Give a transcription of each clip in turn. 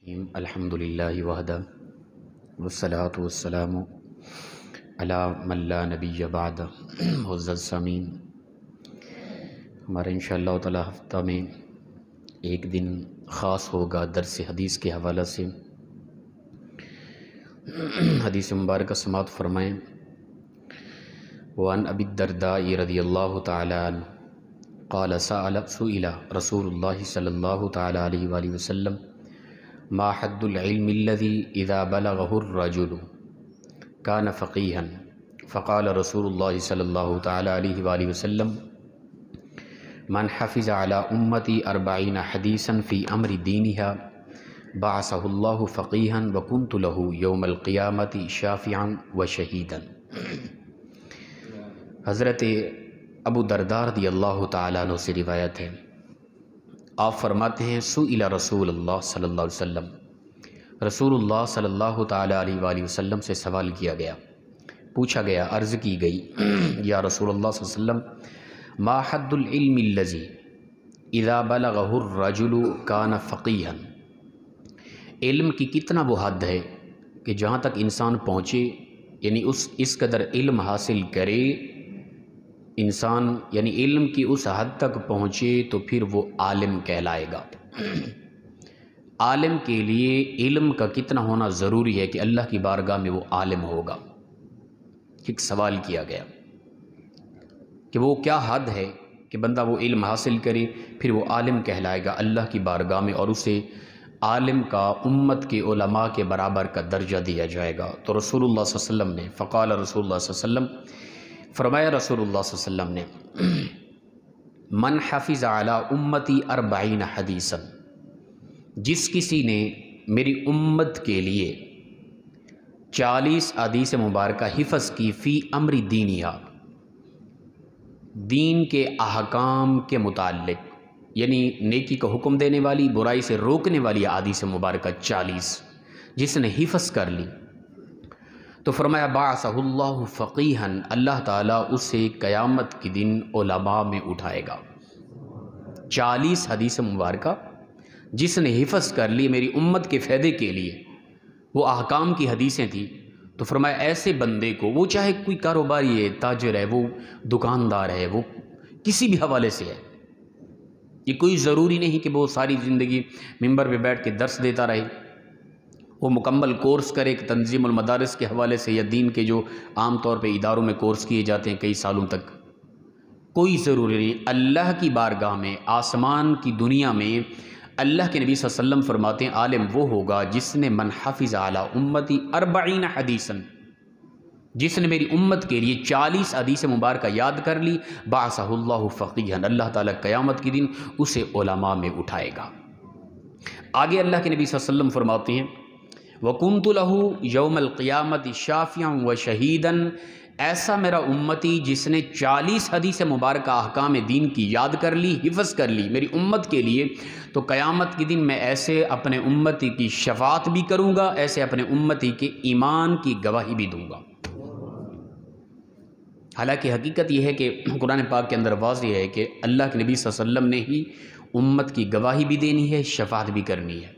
الحمدللہ وحدہ والصلاة والسلام علی من لا نبی بعد. معزز سامعین، ہمارا انشاءاللہ تعالی ہفتہ میں ایک دن خاص ہوگا درس حدیث کے حوالہ سے. حدیث مبارکہ سماعت فرمائیں. وعن ابی الدرداء رضی اللہ تعالی عنہ قال سئل رسول اللہ صلی اللہ تعالی علیہ وآلہ وسلم ما حد العلم الذي اذا بلغه الرجل كان فقيها فقال رسول الله صلى الله تعالى عليه وآله وسلم من حفظ على امتي 40 حديثا في امر دينها بعثه الله فقيها وكنت له يوم القيامة شافعا وشهيدا. حضرت ابو درداء رضی اللہ تعالیٰ عنہ سے روایت ہے. آپ فرماتے ہیں سئل رسول اللہ صلی اللہ علیہ وسلم، رسول اللہ صلی اللہ تعالیٰ علیہ وآلہ وسلم سے سوال کیا گیا، پوچھا گیا، عرض کی گئی، یا رسول اللہ صلی اللہ علیہ وسلم ما حد العلم الذي اذا بلغه الرجل كان فقيها، علم کی کتنا وہ حد ہے کہ جہاں تک انسان پہنچے، یعنی اس قدر علم حاصل کرے انسان، یعنی علم کی اس حد تک پہنچے تو پھر وہ عالم کہلائے گا. عالم کے لیے علم کا کتنا ہونا ضروری ہے کہ اللہ کی بارگاہ میں وہ عالم ہوگا. ایک سوال کیا گیا کہ وہ کیا حد ہے کہ بندہ وہ علم حاصل کرے پھر وہ عالم کہلائے گا اللہ کی بارگاہ میں، اور اسے عالم کا امت کے علماء کے برابر کا درجہ دیا جائے گا. تو رسول اللہ صلی اللہ علیہ وسلم نے فقال رسول اللہ صلی اللہ علیہ وسلم، فرمایا رسول اللہ صلی اللہ علیہ وسلم نے من حفظ علی امتی 40 حدیثا، جس کسی نے میری امت کے لیے 40 حدیث مبارکہ حفظ کی، فی امر دینیا، دین کے احکام کے متعلق، یعنی نیکی کا حکم دینے والی، برائی سے روکنے والی حدیث مبارکہ 40 جس نے حفظ کر لی، تو فرمایا بعثہ اللہ فقیہا، اللہ تعالیٰ اسے قیامت کے دن علماء میں اٹھائے گا. 40 حدیث مبارکہ جس نے حفظ کر لی میری امت کے فائدے کے لیے، وہ احکام کی حدیثیں تھیں، تو فرمایا ایسے بندے کو، وہ چاہے کوئی کاروباری ہے، تاجر ہے، وہ دکاندار ہے، وہ کسی بھی حوالے سے ہے، یہ کوئی ضروری نہیں کہ وہ ساری زندگی ممبر پہ بیٹھ کے درس دیتا رہے، وہ مکمل کورس کرے کہ تنظیم المدارس کے حوالے سے یا دین کے جو عام طور پہ اداروں میں کورس کیے جاتے ہیں کئی سالوں تک، کوئی ضروری نہیں. اللہ کی بارگاہ میں، آسمان کی دنیا میں اللہ کے نبی صلی اللہ علیہ وسلم فرماتے ہیں عالم وہ ہوگا جس نے من حفظ علی امتی 40 حدیثا، جس نے میری امت کے لیے 40 حدیث مبارکہ یاد کر لی، بعثہ اللہ فقیہا، اللہ تعالیٰ قیامت کے دن اسے علماء میں اٹھائے گا. آگے اللہ کے نبی صلی اللہ علیہ وسلم فرماتے ہیں وَكُنْتُ لَهُ يَوْمَ الْقِيَامَةِ شَافِعًا وَشَهِيدًا، ایسا میرا امتی جس نے 40 حدیث مبارکہ احکام دین کی یاد کر لی، حفظ کر لی میری امت کے لیے، تو قیامت کے دن میں ایسے اپنے امتی کی شفاعت بھی کروں گا، ایسے اپنے امتی کے ایمان کی گواہی بھی دوں گا. حالانکہ حقیقت یہ ہے کہ قرآن پاک کے اندر واضح ہے کہ اللہ کے نبی صلی اللہ علیہ وسلم نے ہی امت کی گواہی بھی دینی ہے، شفاعت بھی کرنی ہے،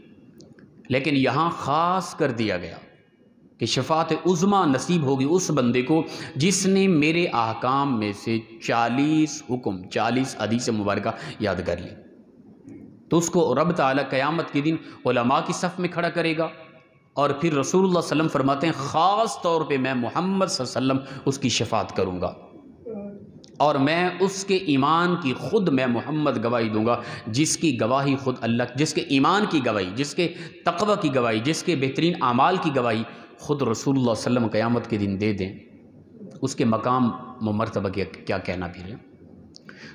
لیکن یہاں خاص کر دیا گیا کہ شفاعت عظمیٰ نصیب ہوگی اس بندے کو جس نے میرے احکام میں سے 40 حکم، 40 حدیث مبارکہ یاد کر لی، تو اس کو رب تعالیٰ قیامت کے دن علماء کی صف میں کھڑا کرے گا. اور پھر رسول اللہ صلی اللہ علیہ وسلم فرماتے ہیں خاص طور پہ میں محمد صلی اللہ علیہ وسلم اس کی شفاعت کروں گا، اور میں اس کے ایمان کی خود میں محمد گواہی دوں گا، جس کی گواہی خود اللہ، جس کے ایمان کی گواہی، جس کے تقوی کی گواہی، جس کے بہترین اعمال کی گواہی خود رسول اللہ صلی اللہ علیہ وسلم قیامت کے دن دے دیں، اس کے مقام و مرتبہ کیا کہنا پھر ہے.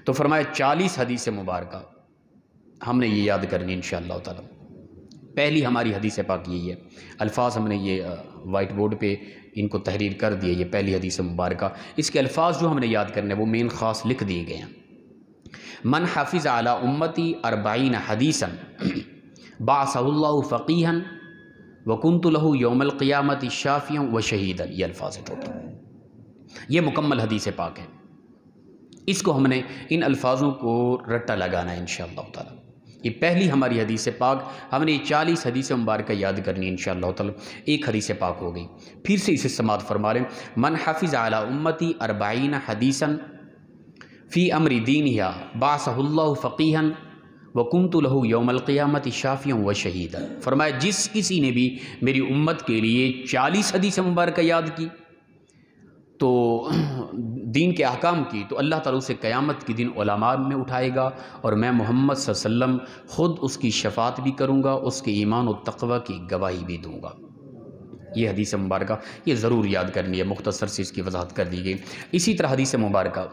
تو فرمایا 40 حدیث مبارکہ ہم نے یہ یاد کرنی انشاءاللہ تعالی. پہلی ہماری حدیث پاک یہی ہے، الفاظ ہم نے یہ وائٹ بورڈ پہ ان کو تحریر کر دیے، یہ پہلی حدیث مبارکہ، اس کے الفاظ جو ہم نے یاد کرنے وہ مین خاص لکھ دیے گئے ہیں. من حفظ علی امتی 40 حدیثا بعثہ اللہ فقیہا وکنت لہ یوم القیامت شافعا وشہیدا، یہ الفاظ ہوتے ہیں. یہ مکمل حدیث پاک ہے، اس کو ہم نے ان الفاظوں کو رٹا لگانا ہے انشاءاللہ تعالی. یہ پہلی ہماری حدیث پاک، ہم نے 40 حدیث مبارکہ یاد کرنی ہے انشاءاللہ تعالی۔ ایک حدیث پاک ہو گئی، پھر سے اسے سماعت فرما رہے ہیں، من حفظ علی امتی 40 حدیثا فی امر دینہا بعثہ اللہ فقیہا وکنت لہ یوم القیامت شافعا و شہیدا۔ فرمایا جس کسی نے بھی میری امت کے لیے 40 حدیث مبارکہ یاد کی تو دین کے احکام کی، تو اللہ تعالیٰ اسے قیامت کے دن علماء میں اٹھائے گا، اور میں محمد صلی اللہ علیہ وسلم خود اس کی شفاعت بھی کروں گا، اس کے ایمان و تقوی کی گواہی بھی دوں گا۔ یہ حدیث مبارکہ یہ ضرور یاد کرنی ہے، مختصر سے اس کی وضاحت کر دی گئی۔ اسی طرح حدیث مبارکہ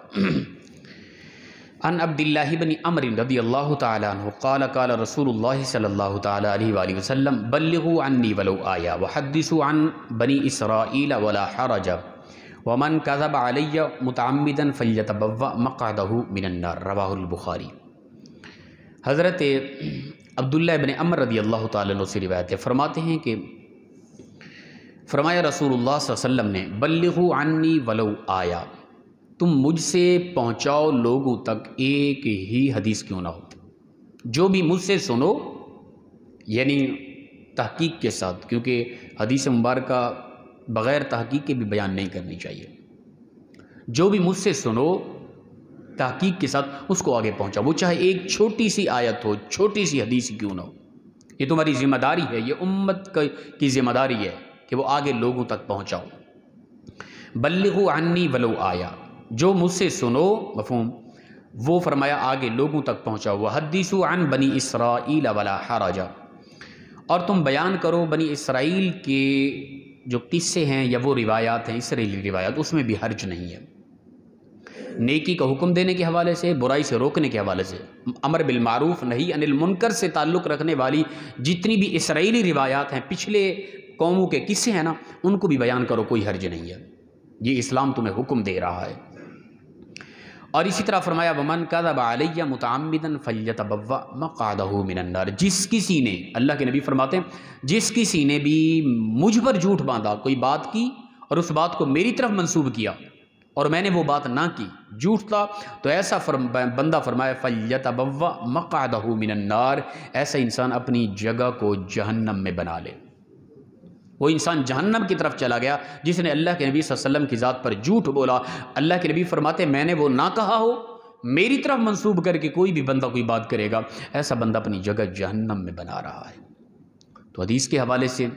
عن عبد اللہ بن عمر رضی اللہ تعالی عنہ قال قال رسول اللہ صلی اللہ تعالی علیہ وآلہ وسلم بلغوا عنی ولو آیا وحدثوا عن بنی اسرائیل ولا حرج ومن کذب علی متعمدا فلیتبوأ مقعدہ من النار، رواہ البخاری۔ حضرت عبداللہ بن عمر رضی اللہ تعالیٰ عنہ سے روایت ہے، فرماتے ہیں کہ فرمایا رسول اللہ صلی اللہ علیہ وسلم نے بلغوا عنی ولو آیا، تم مجھ سے پہنچاؤ لوگوں تک ایک ہی حدیث کیوں نہ ہو، جو بھی مجھ سے سنو، یعنی تحقیق کے ساتھ، کیونکہ حدیث مبارکہ بغیر تحقیق کے بھی بیان نہیں کرنی چاہیے، جو بھی مجھ سے سنو تحقیق کے ساتھ اس کو آگے پہنچاؤ، وہ چاہے ایک چھوٹی سی آیت ہو، چھوٹی سی حدیث کیوں نہ ہو، یہ تمہاری ذمہ داری ہے، یہ امت کی ذمہ داری ہے کہ وہ آگے لوگوں تک پہنچاؤ۔ بلغوا عنی ولو آیا، جو مجھ سے سنو، مفہوم، وہ فرمایا آگے لوگوں تک پہنچاؤ۔ وحدثوا عن بنی اسرائیل ولا حرج، اور تم بیان کرو بنی اسرائیل کے جو قصے ہیں یا وہ روایات ہیں، اسرائیلی روایات، اس میں بھی حرج نہیں ہے۔ نیکی کا حکم دینے کے حوالے سے، برائی سے روکنے کے حوالے سے، امر بالمعروف نہی عن المنکر سے تعلق رکھنے والی جتنی بھی اسرائیلی روایات ہیں، پچھلے قوموں کے قصے ہیں نا، ان کو بھی بیان کرو، کوئی حرج نہیں ہے، یہ اسلام تمہیں حکم دے رہا ہے۔ اور اسی طرح فرمایا ومن کذب علی متعمدا فلیتبوأ مقعدہ من النار، جس کسی نے، اللہ کے نبی فرماتے ہیں جس کسی نے بھی مجھ پر جھوٹ باندھا، کوئی بات کی اور اس بات کو میری طرف منسوب کیا اور میں نے وہ بات نہ کی، جھوٹ تھا، تو ایسا بندہ فرمایا فلیتبوأ مقعدہ من النار، ایسا انسان اپنی جگہ کو جہنم میں بنا لے۔ وہ انسان جہنم کی طرف چلا گیا جس نے اللہ کے نبی صلی اللہ علیہ وسلم کی ذات پر جھوٹ بولا۔ اللہ کے نبی فرماتے میں نے وہ نہ کہا ہو، میری طرف منسوب کر کے کوئی بھی بندہ کوئی بات کرے گا، ایسا بندہ اپنی جگہ جہنم میں بنا رہا ہے۔ تو حدیث کے حوالے سے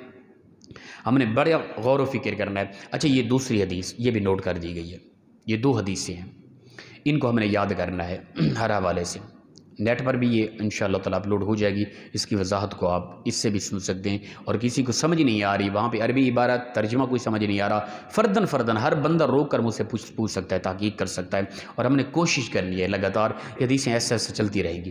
ہم نے بڑے غور و فکر کرنا ہے۔ اچھا، یہ دوسری حدیث یہ بھی نوٹ کر دی گئی ہے، یہ 2 حدیثیں ہیں، ان کو ہم نے یاد کرنا ہے ہر حوالے سے۔ نیٹ پر بھی یہ انشاءاللہ تعالیٰ اپلوڈ ہو جائے گی، اس کی وضاحت کو آپ اس سے بھی سن سکتے ہیں، اور کسی کو سمجھ نہیں آ رہی، وہاں پہ عربی عبارت ترجمہ کوئی سمجھ نہیں آ رہا، فرداً ہر بندہ روک کر مجھ سے پوچھ سکتا ہے، تحقیق کر سکتا ہے، اور ہم نے کوشش کرنی ہے لگاتار یہ حدیثیں ایسے چلتی رہیں گی۔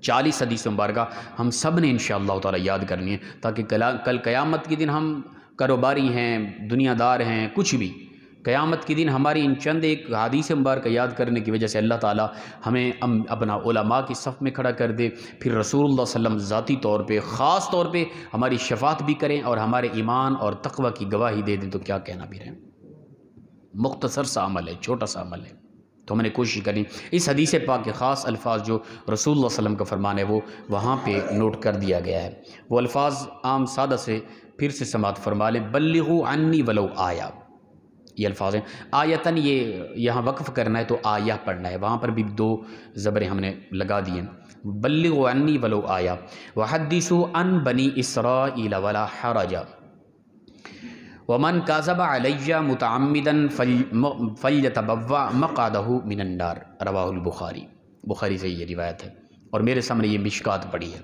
40 حدیث مبارکہ ہم سب نے انشاءاللہ تعالیٰ یاد کرنی ہے، تاکہ کل قیامت کے دن ہم کاروباری ہیں، دنیا دار ہیں، کچھ بھی، قیامت کے دن ہماری ان چند ایک حدیث مبارکہ یاد کرنے کی وجہ سے اللہ تعالیٰ ہمیں اپنا علماء کی صف میں کھڑا کر دے، پھر رسول اللہ صلی اللہ علیہ وسلم ذاتی طور پہ، خاص طور پہ ہماری شفاعت بھی کریں اور ہمارے ایمان اور تقوی کی گواہی دے دیں، تو کیا کہنا بھی رہے۔ مختصر سا عمل ہے، چھوٹا سا عمل ہے، تو ہم نے کوشش کرنی اس حدیث پاک کے خاص الفاظ جو رسول اللہ صلی اللہ علیہ وسلم کا فرمان ہے وہ وہاں پہ نوٹ کر دیا گیا ہے۔ وہ الفاظ عام سادہ سے پھر سے سماعت فرما لیں، بلغوا عنی ولو آیا، یہ الفاظ ہیں۔ آیتن یہ یہاں وقف کرنا ہے تو آیہ پڑھنا ہے، وہاں پر بھی 2 زبریں ہم نے لگا دی ہیں۔ بلغوا عنی ولو آیا وحدثوا عن بنی اسرائیل ولا حرج ومن کذب علی متعمدا فلیتبوأ مقعدہ من النار، رواہ البخاری۔ بخاری سے یہ روایت ہے، اور میرے سامنے یہ مشکات پڑی ہے،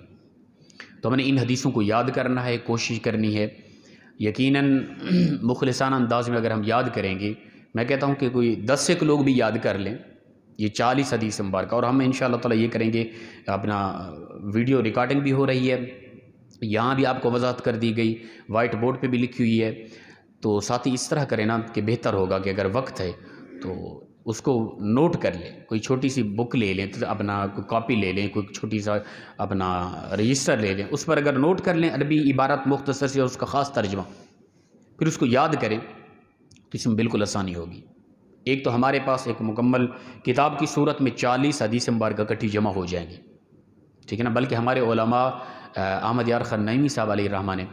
تو ہم نے ان حدیثوں کو یاد کرنا ہے، کوشش کرنی ہے۔ یقیناً مخلصانہ انداز میں اگر ہم یاد کریں گے، میں کہتا ہوں کہ کوئی 10 ایک لوگ بھی یاد کر لیں یہ 40 حدیث مبارکہ، اور ہم انشاءاللہ تعالیٰ یہ کریں گے، اپنا ویڈیو ریکارڈنگ بھی ہو رہی ہے، یہاں بھی آپ کو وضاحت کر دی گئی، وائٹ بورڈ پہ بھی لکھی ہوئی ہے، تو ساتھ ہی اس طرح کریں نا کہ بہتر ہوگا کہ اگر وقت ہے تو اس کو نوٹ کر لیں، کوئی چھوٹی سی بک لے لیں، اپنا کوئی کاپی لے لیں، کوئی چھوٹی سا اپنا رجسٹر لے لیں، اس پر اگر نوٹ کر لیں عربی عبارت مختصر سی اور اس کا خاص ترجمہ، پھر اس کو یاد کریں تو اس میں بالکل آسانی ہوگی۔ ایک تو ہمارے پاس ایک مکمل کتاب کی صورت میں 40 حدیث مبارکہ اکٹھی جمع ہو جائیں گی، ٹھیک ہے نا. بلکہ ہمارے علماء احمد یار خان نعیمی صاحب علیہ الرحمٰ نے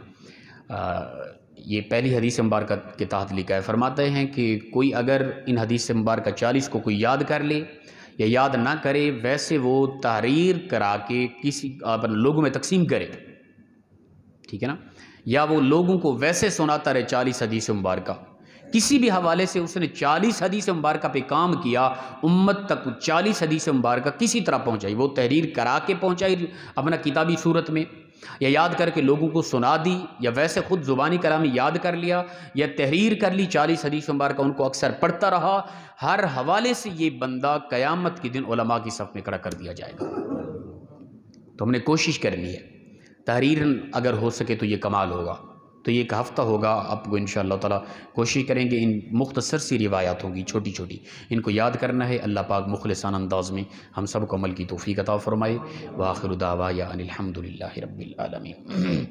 یہ پہلی حدیث مبارکہ کے تحت لکھا ہے. فرماتے ہیں کہ کوئی اگر ان حدیث مبارکہ 40 کو کوئی یاد کر لے یا یاد نہ کرے، ویسے وہ تحریر کرا کے کسی لوگوں میں تقسیم کرے، ٹھیک ہے نا، یا وہ لوگوں کو ویسے سناتا رہے 40 حدیث مبارکہ. کسی بھی حوالے سے اس نے 40 حدیث مبارکہ پہ کام کیا، امت تک 40 حدیث مبارکہ کسی طرح پہنچائی، وہ تحریر کرا کے پہنچائی اپنا کتابی صورت میں، یا یاد کر کے لوگوں کو سنا دی، یا ویسے خود زبانی کلامی یاد کر لیا، یا تحریر کر لی 40 حدیث مبارکہ ان کو اکثر پڑھتا رہا. ہر حوالے سے یہ بندہ قیامت کے دن علماء کی صف میں کھڑا کر دیا جائے گا. تو ہم نے کوشش کرنی ہے، تحریر اگر ہو سکے تو یہ کمال ہوگا. تو یہ ایک ہفتہ ہوگا آپ کو انشاءاللہ تعالی کوشش کریں گے ان مختصر سی روایات ہوں گی چھوٹی چھوٹی، ان کو یاد کرنا ہے. اللہ پاک مخلصانہ انداز میں ہم سب کو عمل کی توفیق عطا فرمائے. وآخر دعوانا ان الحمد للہ رب العالمین.